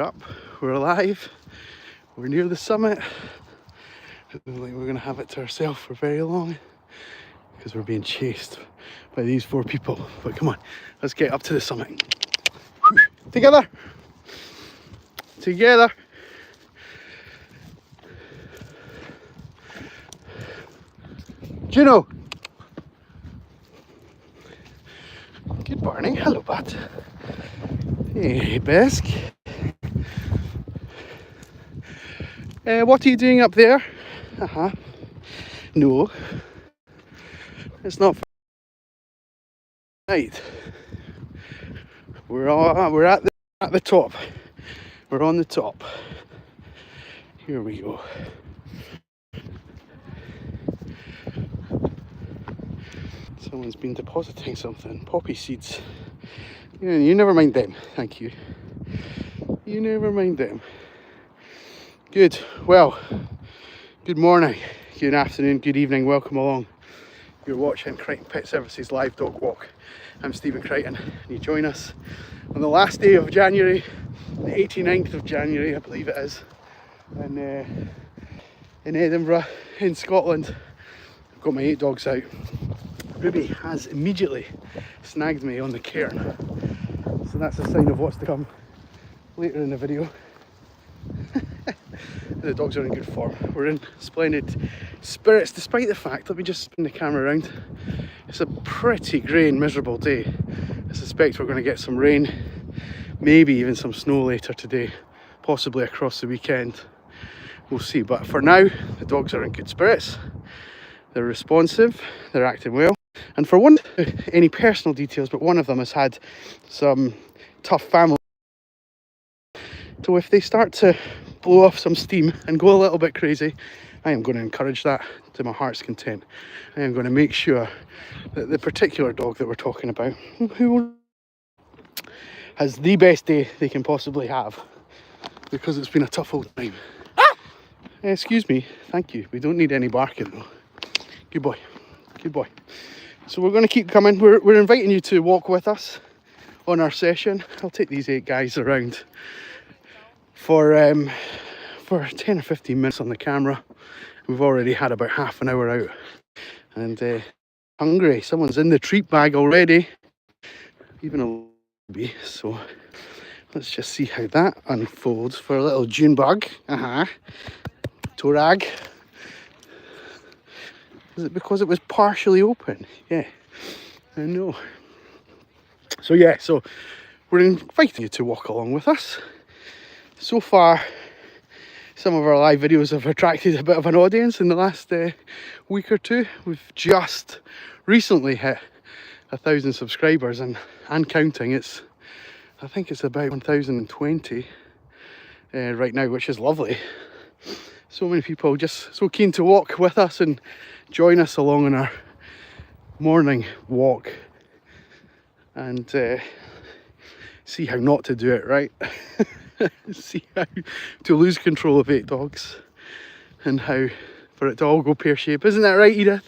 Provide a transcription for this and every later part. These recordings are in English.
up, we're alive, we're near the summit. It looks like we're going to have it to ourselves for very long because we're being chased by these 4 people. But come on, let's get up to the summit. Together! Together! Juno! Good morning. Hello, Bat. Hey, Besk. What are you doing up there? No. It's not right. We're at the top. We're on the top. Here we go. Someone's been depositing something. Poppy seeds. Yeah, you never mind them. Thank you. You never mind them. Good. Well, good morning, good afternoon, good evening. Welcome along. You're watching Crighton Pet Services live dog walk. I'm Stephen Crighton, and you join us on the last day of January, the 89th of January, I believe it is, in Edinburgh, in Scotland. I've got my 8 dogs out. Ruby has immediately snagged me on the cairn, so that's a sign of what's to come later in the video. The dogs are in good form. We're in splendid spirits, despite the fact, let me just spin the camera around, it's a pretty grey and miserable day. I suspect we're going to get some rain, maybe even some snow later today, possibly across the weekend. We'll see, but for now, the dogs are in good spirits. They're responsive, they're acting well. And for one, any personal details, but one of them has had some tough family. So if they start to blow off some steam and go a little bit crazy, I am going to encourage that to my heart's content. I am going to make sure that the particular dog that we're talking about, who has the best day they can possibly have, because it's been a tough old time. Excuse me, thank you. We don't need any barking though. Good boy, good boy. So we're going to keep coming. We're inviting you to walk with us on our session. I'll take these 8 guys around for 10 or 15 minutes on the camera. We've already had about half an hour out, and hungry. Someone's in the treat bag already, even a baby. So let's just see how that unfolds for a little June bug. Torag. Is it because it was partially open? Yeah, I know. So yeah, so we're inviting you to walk along with us. So far, some of our live videos have attracted a bit of an audience in the last week or two. We've just recently hit 1,000 subscribers and counting. I think it's about 1,020 right now, which is lovely. So many people just so keen to walk with us and join us along on our morning walk and see how not to do it right. See how to lose control of 8 dogs and how for it to all go pear-shaped. Isn't that right, Edith?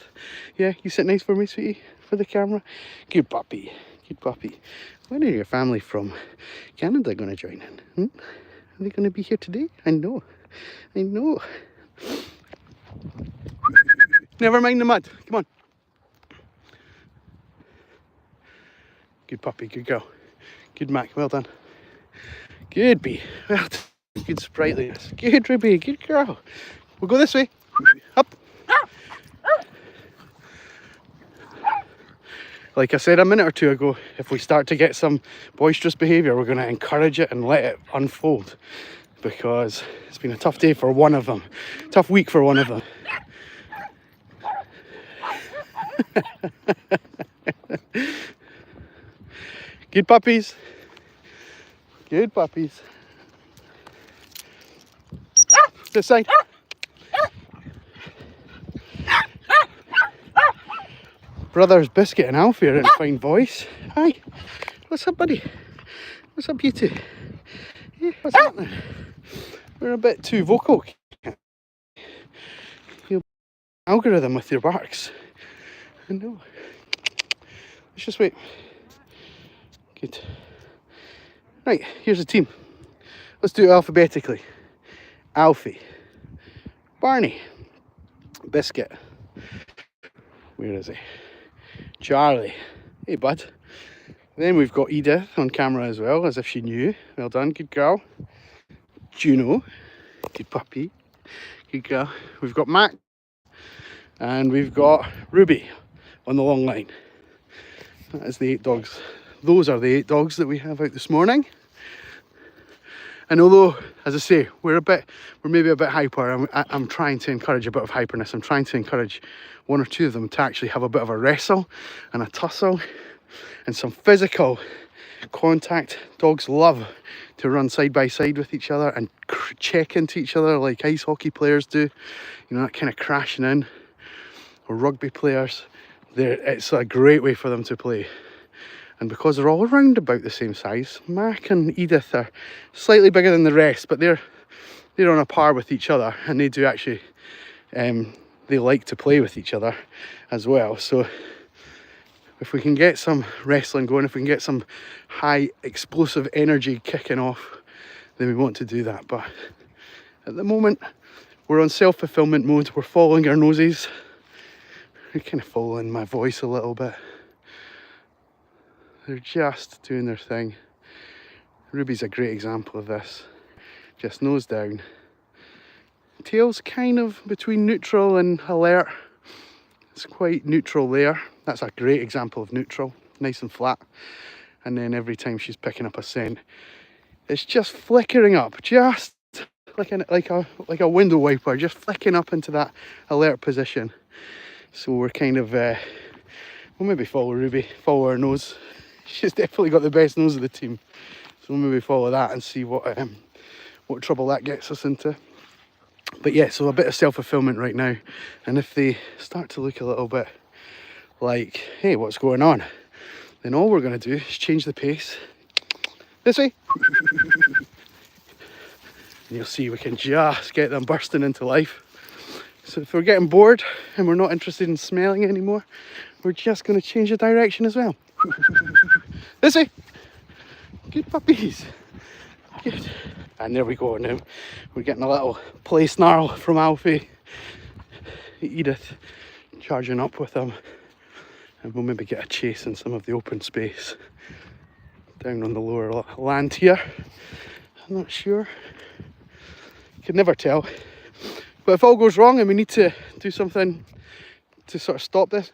Yeah, you sit nice for me, sweetie, for the camera. Good puppy, good puppy. When are your family from Canada going to join in? Are they going to be here today? I know. Never mind the mud. Come on. Good puppy, good girl. Good Mac, well done. Good bee. Well done. Good sprightliness. Good Ruby, good girl. We'll go this way. Up. Like I said a minute or two ago, if we start to get some boisterous behaviour, we're going to encourage it and let it unfold, because it's been a tough day for one of them. Tough week for one of them. Good puppies. Good puppies. This side. Brothers Biscuit and Alfie are in fine voice. Hi. What's up, buddy? What's up, you two? Yeah, what's happening? We're a bit too vocal. You'll algorithm with your barks. I know. Let's just wait. Good. Right, here's a team Let's do it alphabetically. Alfie, Barney, Biscuit, where is he? Charlie, hey bud. Then we've got Edith on camera as well, as if she knew. Well done, good girl. Juno, good puppy, good girl. We've got Mac, and we've got Ruby on the long line. That is the 8 dogs. Those are the 8 dogs that we have out this morning. And although, as I say, we're maybe a bit hyper, I'm trying to encourage a bit of hyperness. I'm trying to encourage 1 or 2 of them to actually have a bit of a wrestle and a tussle and some physical contact. Dogs love to run side by side with each other and check into each other like ice hockey players do. You know, that kind of crashing in. Or rugby players. It's a great way for them to play. And because they're all around about the same size, Mac and Edith are slightly bigger than the rest, but they're on a par with each other, and they do actually, they like to play with each other as well. So if we can get some wrestling going, if we can get some high explosive energy kicking off, then we want to do that. But at the moment, we're on self-fulfillment mode. We're following our noses. We're kind of following my voice a little bit. They're just doing their thing. Ruby's a great example of this. Just nose down. Tail's kind of between neutral and alert. It's quite neutral there. That's a great example of neutral. Nice and flat. And then every time she's picking up a scent, it's just flickering up. Just like a window wiper. Just flicking up into that alert position. So we're kind of, we'll maybe follow Ruby. Follow her nose. She's definitely got the best nose of the team, so we'll maybe follow that and see what trouble that gets us into. But yeah, so a bit of self-fulfillment right now, and if they start to look a little bit like, hey, what's going on, then all we're going to do is change the pace this way. And you'll see we can just get them bursting into life. So if we're getting bored and we're not interested in smelling anymore, we're just going to change the direction as well. This way. Good puppies. Good. And there we go now. We're getting a little play snarl from Alfie. Edith charging up with him. And we'll maybe get a chase in some of the open space. Down on the lower land here. I'm not sure. Could never tell. But if all goes wrong and we need to do something to sort of stop this,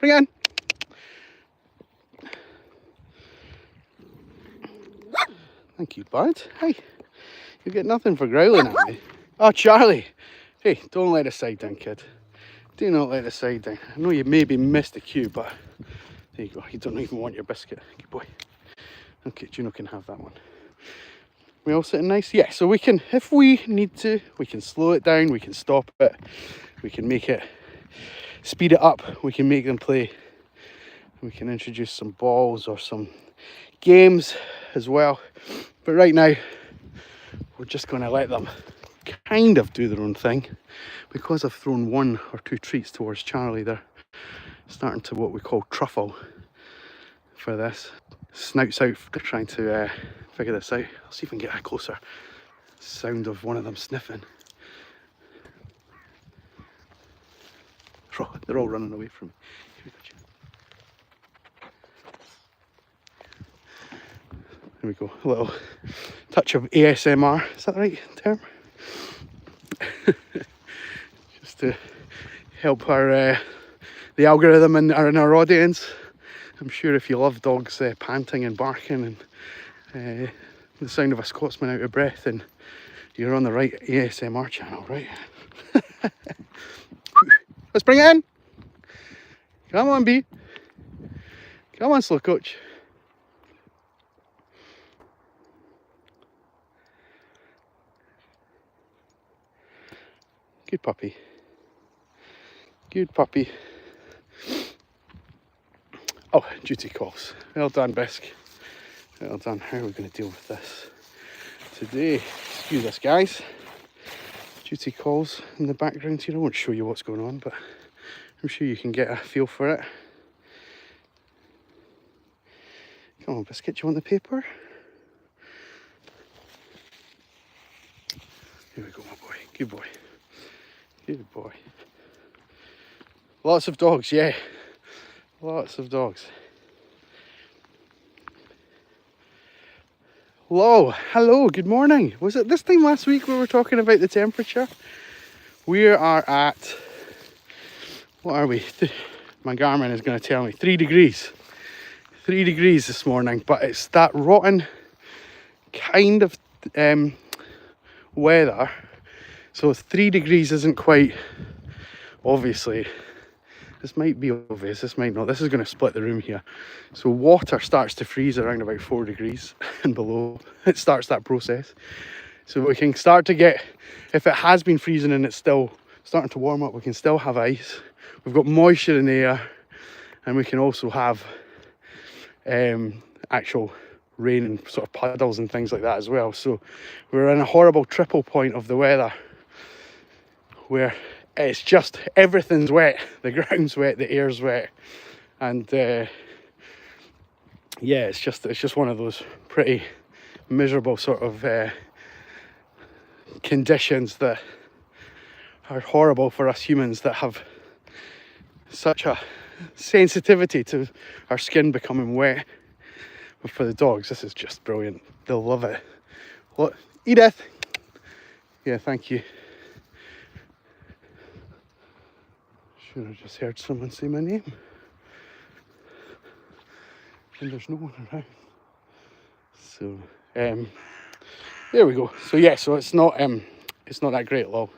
bring it in. Thank you, bud. Hey, you get nothing for growling at me. Oh, Charlie. Hey, don't let the side down, kid. Do not let the side down. I know you maybe missed the cue, but there you go. You don't even want your biscuit. Good boy. Okay, Juno can have that one. We all sitting nice? Yeah, so we can, if we need to, we can slow it down, we can stop it, we can make it, speed it up, we can make them play. We can introduce some balls or some games as well. But right now, we're just going to let them kind of do their own thing. Because I've thrown 1 or 2 treats towards Charlie, they're starting to what we call truffle for this. Snouts out, trying to figure this out. I'll see if I can get a closer sound of one of them sniffing. They're all running away from me. There we go, a little touch of ASMR, is that the right term? Just to help our the algorithm and our audience. I'm sure if you love dogs panting and barking and the sound of a Scotsman out of breath, then you're on the right ASMR channel, right? Let's bring it in. Come on, B. Come on, slow coach. Good puppy. Good puppy. Oh, duty calls. Well done, Bisc. Well done. How are we going to deal with this today? Excuse us, guys. Duty calls in the background here. I won't show you what's going on, but I'm sure you can get a feel for it. Come on, Biscuit, do you want the paper? Here we go, my boy. Good boy. Good boy. Lots of dogs, yeah. Lots of dogs. Hello, good morning. Was it this time last week we were talking about the temperature? We are at, what are we? My Garmin is going to tell me 3 degrees. 3 degrees this morning, but it's that rotten kind of weather. So 3 degrees isn't quite, obviously, this might be obvious, this might not. This is going to split the room here. So water starts to freeze around about 4 degrees and below. It starts that process. So we can start to get, if it has been freezing and it's still starting to warm up, we can still have ice. We've got moisture in the air, and we can also have actual rain and sort of puddles and things like that as well. So we're in a horrible triple point of the weather where it's just everything's wet. The ground's wet, the air's wet, and yeah, it's just one of those pretty miserable sort of conditions that are horrible for us humans that have such a sensitivity to our skin becoming wet. But for the dogs, this is just brilliant. They'll love it. Look, Edith. Yeah, thank you. Should have just heard someone say my name. And there's no one around. So there we go. So yeah, so it's not that great, lol.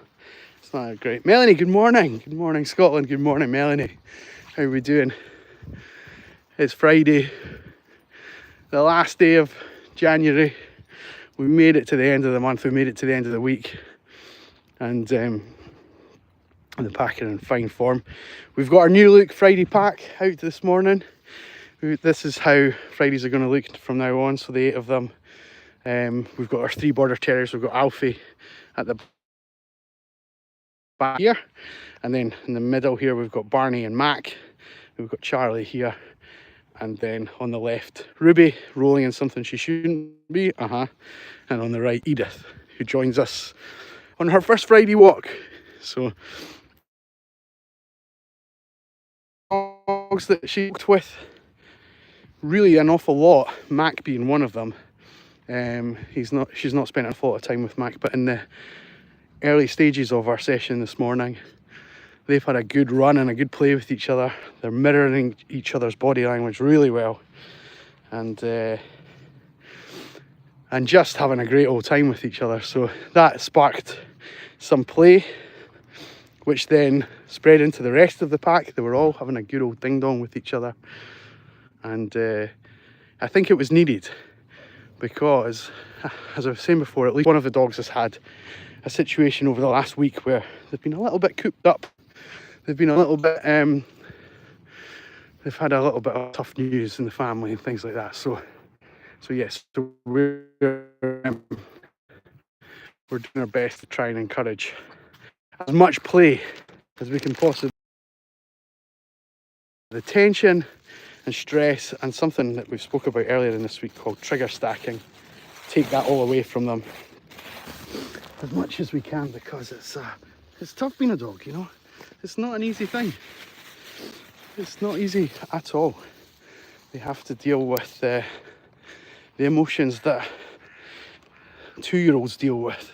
It's not that great. Melanie, good morning. Good morning, Scotland. Good morning, Melanie. How are we doing? It's Friday, the last day of January. We made it to the end of the month. We made it to the end of the week, and the pack are in fine form. We've got our new look Friday pack out this morning. This is how Fridays are going to look from now on. So the 8 of them. We've got our 3 border terriers. We've got Alfie at the back here, and then in the middle here we've got Barney and Mac. We've got Charlie here, and then on the left Ruby rolling in something she shouldn't be, and on the right Edith, who joins us on her first Friday walk. So dogs that she walked with really an awful lot, Mac being one of them. She's not spent an awful lot of time with Mac, but in the early stages of our session this morning, they've had a good run and a good play with each other. They're mirroring each other's body language really well, and just having a great old time with each other. So that sparked some play, which then spread into the rest of the pack. They were all having a good old ding dong with each other, and I think it was needed, because as I was saying before, at least one of the dogs has had a situation over the last week where they've been a little bit cooped up. They've been a little bit, they've had a little bit of tough news in the family and things like that. So yes, so we're doing our best to try and encourage as much play as we can possibly. The tension and stress, and something that we spoke about earlier in this week called trigger stacking, take that all away from them as much as we can, because it's tough being a dog, you know. It's not an easy thing. It's not easy at all. They have to deal with the emotions that 2-year-olds deal with,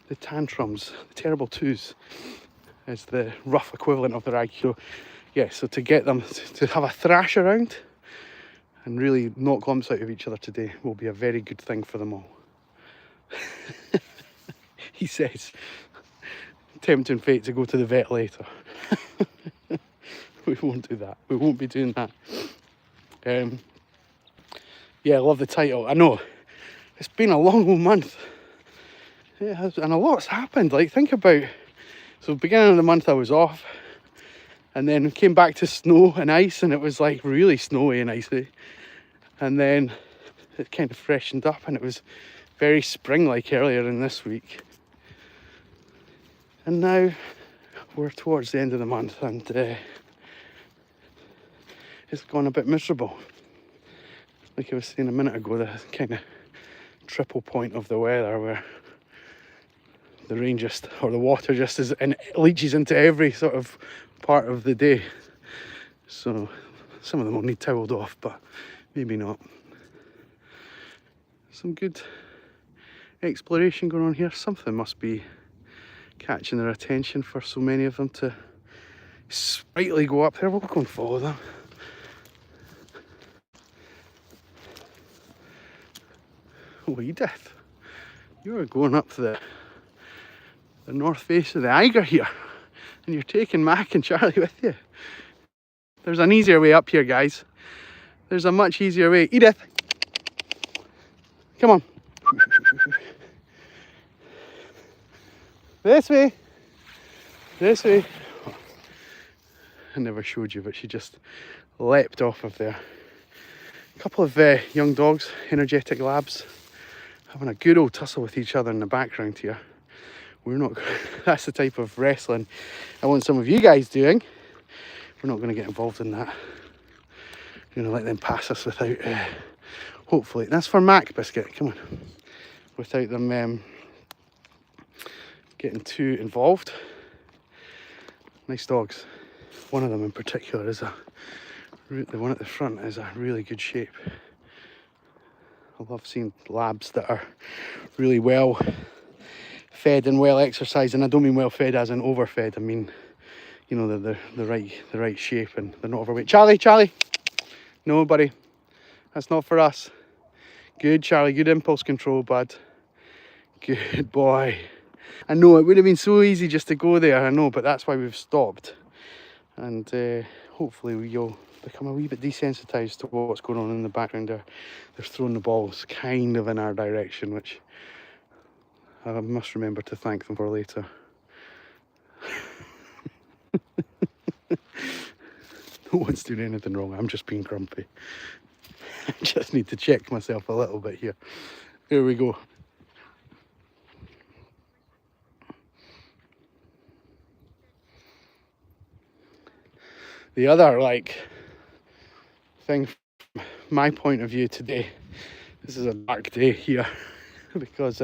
the tantrums, the terrible twos, is the rough equivalent of the rag. So yeah, so to get them to have a thrash around and really knock lumps out of each other today will be a very good thing for them all. He says, tempting fate to go to the vet later. We won't do that. We won't be doing that. Yeah, I love the title. I know, it's been a long old month. It has, and a lot's happened. Like, think about, so beginning of the month I was off, and then came back to snow and ice, and it was like really snowy and icy. And then it kind of freshened up, and it was very spring-like earlier in this week. And now we're towards the end of the month, and it's gone a bit miserable. Like I was saying a minute ago, the kind of triple point of the weather where the rain just, or the water just is, and it leaches into every sort of part of the day. So some of them will need towelled off, but maybe not. Some good exploration going on here. Something must be catching their attention for so many of them to sprightly go up there. We'll go and follow them. Oh, Edith, you're going up the north face of the Eiger here, and you're taking Mac and Charlie with you. There's an easier way up here, guys. There's a much easier way. Edith, come on. This way. This way. I never showed you, but she just leapt off of there. A couple of young dogs, energetic labs, having a good old tussle with each other in the background here. We're not, that's the type of wrestling I want some of you guys doing. We're not going to get involved in that. We're going to let them pass us without, hopefully, that's for Mac Biscuit, come on. Without them getting too involved. Nice dogs. One of them in particular is the one at the front is a really good shape. I love seeing labs that are really well fed and well exercised, and I don't mean well fed as in overfed. I mean, you know, they're the right shape and they're not overweight. Charlie, no, buddy, that's not for us. Good, Charlie, good impulse control, bud. Good boy. I know it would have been so easy just to go there, I know, but that's why we've stopped. And hopefully you'll become a wee bit desensitized to what's going on in the background there. They're throwing the balls kind of in our direction, which I must remember to thank them for later. No one's doing anything wrong, I'm just being grumpy. I just need to check myself a little bit here. Here we go. The other thing from my point of view today, this is a dark day here because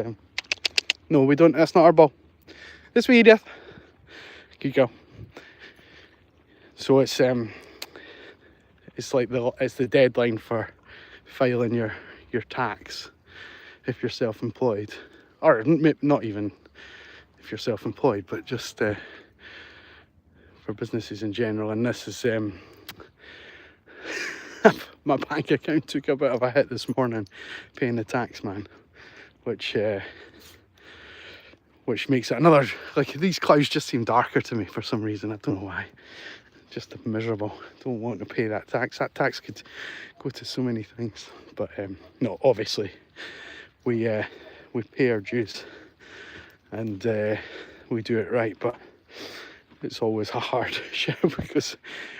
no, we don't, that's not our ball. This way, Edith. Good girl. So it's like it's the deadline for filing your tax if you're self-employed, or not even if you're self-employed, but just for businesses in general. And this is my bank account took a bit of a hit this morning paying the tax man, which makes it another, like, these clouds just seem darker to me for some reason. I don't know why. Just miserable. Don't want to pay that tax. That tax could go to so many things, but no, obviously we pay our dues and we do it right, but it's always a hard shit because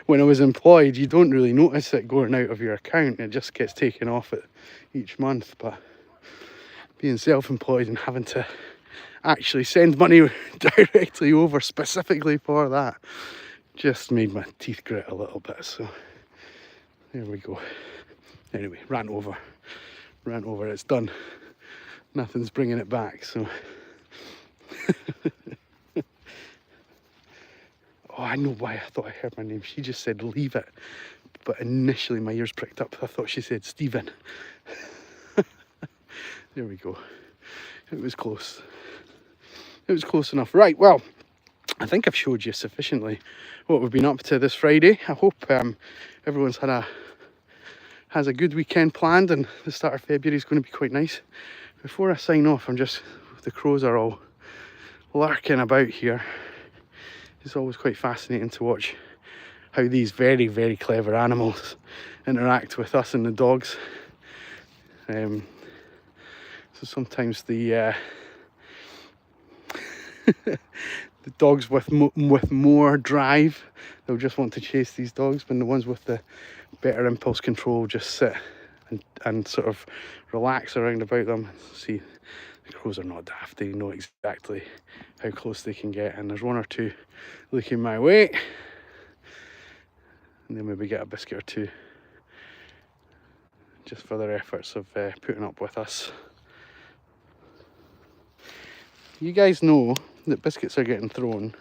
when I was employed, you don't really notice it going out of your account. It just gets taken off it each month. But being self-employed and having to actually send money directly over specifically for that just made my teeth grit a little bit. So there we go. Anyway, rant over. It's done. Nothing's bringing it back. So oh, I know why I thought I heard my name. She just said leave it, but initially my ears pricked up. I thought she said Stephen. There we go. It was close. It was close enough. Right, well, I think I've showed you sufficiently what we've been up to this Friday. I hope everyone's has a good weekend planned, and the start of February is going to be quite nice. Before I sign off, the crows are all lurking about here. It's always quite fascinating to watch how these very, very clever animals interact with us and the dogs. So sometimes the the dogs with more drive, they'll just want to chase these dogs, but the ones with the better impulse control just sit and sort of relax around about them. See, the crows are not daft, they know exactly how close they can get, and there's one or two looking my way, and then maybe get a biscuit or two just for their efforts of putting up with us. you guys know that biscuits are getting thrown.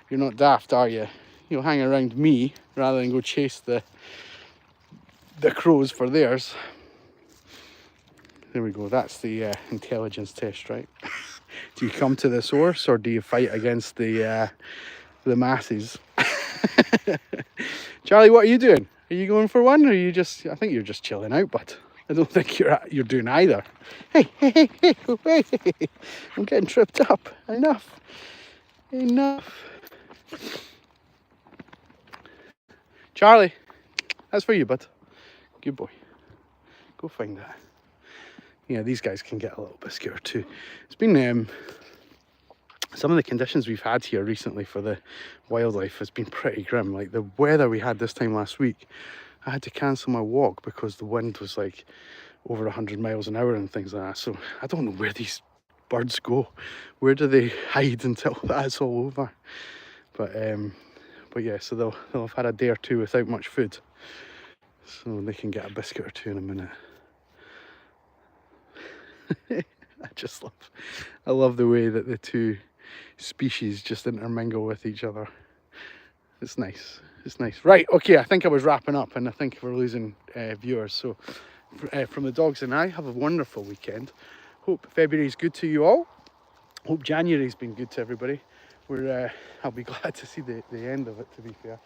You're not daft, are you? You'll hang around me rather than go chase the crows for theirs. There we go, that's the intelligence test, right? Do you come to the source or do you fight against the masses? Charlie, what are you doing? Are you going for one or are you just, I think you're just chilling out, but I don't think you're doing either. Hey, hey, hey, hey, hey, I'm getting tripped up. Enough. Charlie, that's for you, bud. Good boy. Go find that. Yeah, these guys can get a little biscuit or two. It's been some of the conditions we've had here recently for the wildlife has been pretty grim. Like the weather we had this time last week, I had to cancel my walk because the wind was like over 100 miles an hour and things like that. So I don't know where these birds go. Where do they hide until that's all over? But yeah, so they'll have had a day or two without much food, so they can get a biscuit or two in a minute. I love the way that the two species just intermingle with each other. It's nice. It's nice. Right, okay, I think I was wrapping up and I think we're losing viewers. So from the dogs and I, have a wonderful weekend. Hope February's good to you all. Hope January's been good to everybody. I'll be glad to see the end of it, to be fair.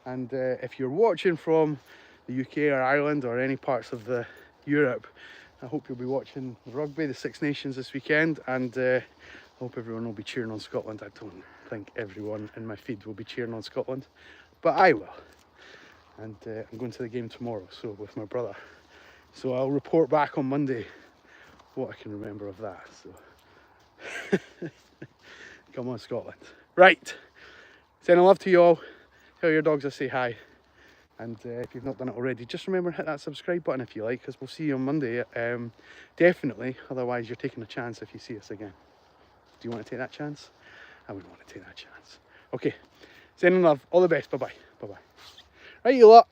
And if you're watching from the UK or Ireland or any parts of Europe, I hope you'll be watching the rugby, the Six Nations this weekend, and I hope everyone will be cheering on Scotland. I don't think everyone in my feed will be cheering on Scotland, but I will. And I'm going to the game tomorrow, so with my brother. So I'll report back on Monday what I can remember of that. So come on, Scotland. Right, sending love to you all. Tell your dogs I say hi. And if you've not done it already, just remember to hit that subscribe button if you like, because we'll see you on Monday. Definitely, otherwise you're taking a chance if you see us again. Do you want to take that chance? I wouldn't want to take that chance. Okay, sending love, all the best, bye-bye, bye-bye. Right, you lot.